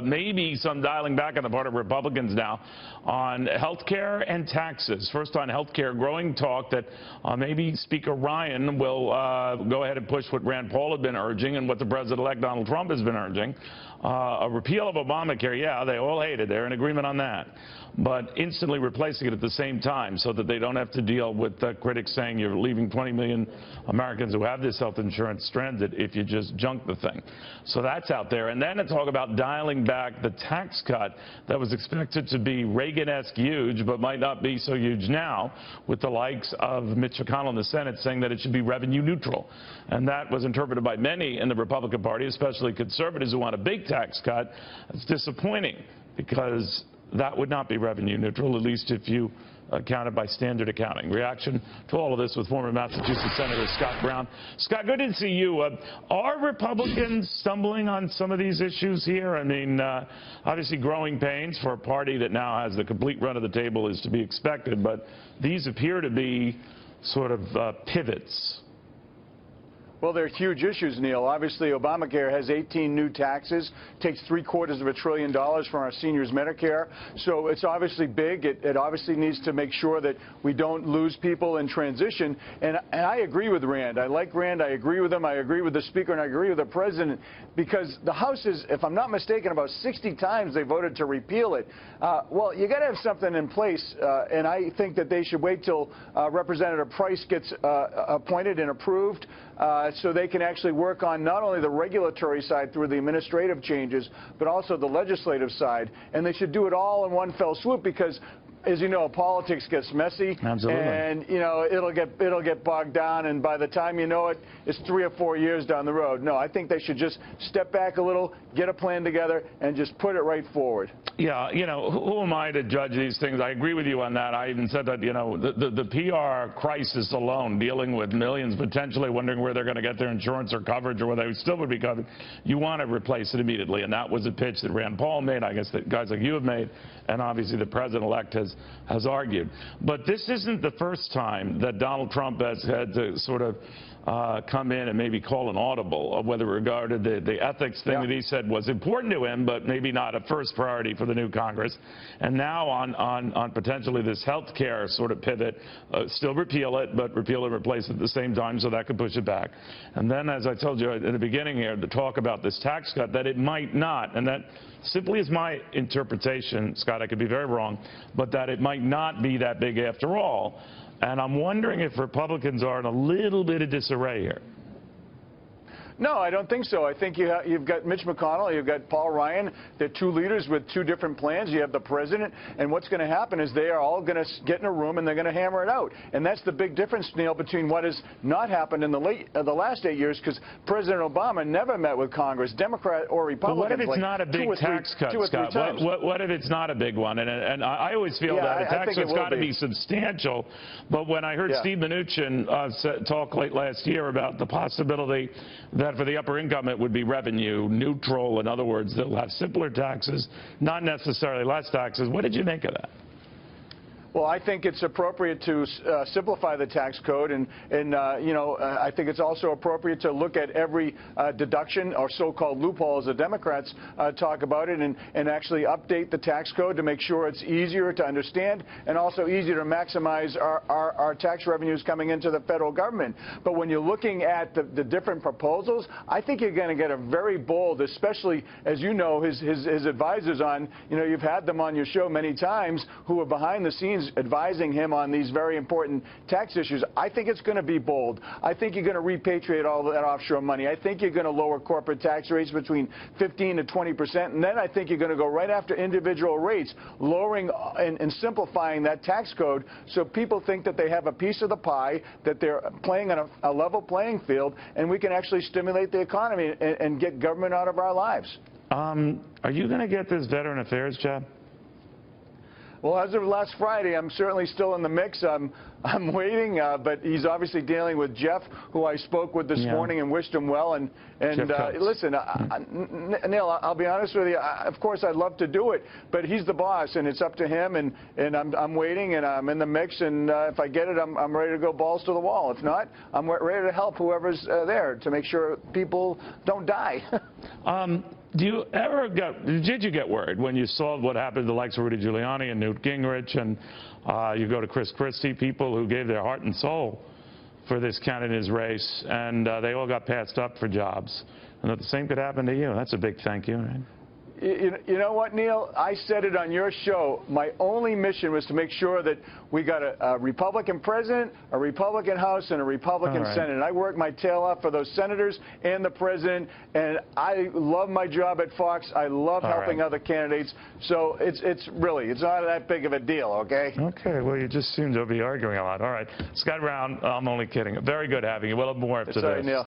maybe some dialing back on the part of Republicans now on health care and taxes. First on health care, growing talk that maybe Speaker Ryan will go ahead and push what Rand Paul had been urging and what the President-elect Donald Trump has been urging. A repeal of Obamacare, yeah, they all hate it. They're in agreement on that. But instantly replacing it at the same time so that they don't have to deal with critics saying you're leaving 20 million Americans who have this health insurance stranded if you just junk the thing. So that's out there. And then to talk about dialing back the tax cut that was expected to be Reagan-esque huge, but might not be so huge now, with the likes of Mitch McConnell in the Senate saying that it should be revenue neutral. And that was interpreted by many in the Republican Party, especially conservatives who want a big tax cut. It's disappointing because that would not be revenue neutral, at least if you account it by standard accounting. Reaction to all of this with former Massachusetts Senator Scott Brown. Scott, good to see you. Are Republicans stumbling on some of these issues here? I mean, obviously growing pains for a party that now has the complete run of the table is to be expected, but these appear to be sort of pivots. Well, they're huge issues, Neil. Obviously, Obamacare has 18 new taxes, takes $750 billion from our seniors' Medicare. So it's obviously big. It obviously needs to make sure that we don't lose people in transition. And I agree with Rand. I like Rand. I agree with him. I agree with the Speaker, and I agree with the President, because the House is, if I'm not mistaken, about 60 times they voted to repeal it. Well, you got to have something in place, and I think that they should wait till Representative Price gets appointed and approved, so they can actually work on not only the regulatory side through the administrative changes, but also the legislative side. And they should do it all in one fell swoop because, as you know, politics gets messy. Absolutely. And, you know, it'll get bogged down, and by the time you know it, it's 3 or 4 years down the road. No, I think they should just step back a little, get a plan together, and just put it right forward. Yeah, you know, who am I to judge these things? I agree with you on that. I even said that, you know, the PR crisis alone, dealing with millions potentially wondering where they're going to get their insurance or coverage or whether they still would be covered, you want to replace it immediately. And that was a pitch that Rand Paul made, I guess that guys like you have made, and obviously the President-elect has argued. But this isn't the first time that Donald Trump has had to sort of come in and maybe call an audible, whether regarded the ethics thing that he said was important to him, but maybe not a first priority for the new Congress. And now on potentially this health care sort of pivot, still repeal it, but repeal and replace it at the same time, so that could push it back. And then, as I told you in the beginning here, to talk about this tax cut, that it might not, and that simply is my interpretation, Scott, I could be very wrong, but that it might not be that big after all. And I'm wondering if Republicans are in a little bit of disarray here. No, I don't think so. I think you've got Mitch McConnell, you've got Paul Ryan. They're two leaders with two different plans. You have the president, and what's going to happen is they are all going to get in a room and they're going to hammer it out. And that's the big difference, Neil, between what has not happened in the last 8 years, because President Obama never met with Congress, Democrat or Republican. But what if it's not a big tax cut, Scott? What if it's not a big one? And I always feel that a tax cut's got to be substantial. But when I heard Steve Mnuchin talk late last year about the possibility that for the upper income it would be revenue neutral, in other words, they'll have simpler taxes, not necessarily less taxes. What did you think of that? Well, I think it's appropriate to simplify the tax code, and you know, I think it's also appropriate to look at every deduction or so-called loophole, as the Democrats talk about it, and actually update the tax code to make sure it's easier to understand and also easier to maximize our tax revenues coming into the federal government. But when you're looking at the different proposals, I think you're going to get a very bold, especially, as you know, his advisors on, you know, you've had them on your show many times, who are behind the scenes advising him on these very important tax issues. I think it's going to be bold. I think you're going to repatriate all that offshore money. I think you're going to lower corporate tax rates between 15% to 20%, and then I think you're going to go right after individual rates, lowering and simplifying that tax code so people think that they have a piece of the pie, that they're playing on a level playing field, and we can actually stimulate the economy and get government out of our lives. Are you going to get this Veteran Affairs job? Well, as of last Friday, I'm certainly still in the mix. I'm waiting, but he's obviously dealing with Jeff, who I spoke with this morning and wished him well. And listen, Neil, I'll be honest with you. Of course, I'd love to do it, but he's the boss, and it's up to him. And I'm waiting, and I'm in the mix. And if I get it, I'm ready to go balls to the wall. If not, I'm ready to help whoever's there to make sure people don't die. Did you get worried when you saw what happened to the likes of Rudy Giuliani and Newt Gingrich, and you go to Chris Christie, people who gave their heart and soul for this candidate race, and they all got passed up for jobs, and that the same could happen to you? That's a big thank you, right? You know what, Neil? I said it on your show. My only mission was to make sure that we got a Republican president, a Republican House, and a Republican Senate. And I worked my tail off for those senators and the president. And I love my job at Fox. I love helping other candidates. So it's not that big of a deal, okay? Okay. Well, you just seem to be arguing a lot. All right. Scott Brown, I'm only kidding. Very good having you. We'll have more after this. Sorry, Neil.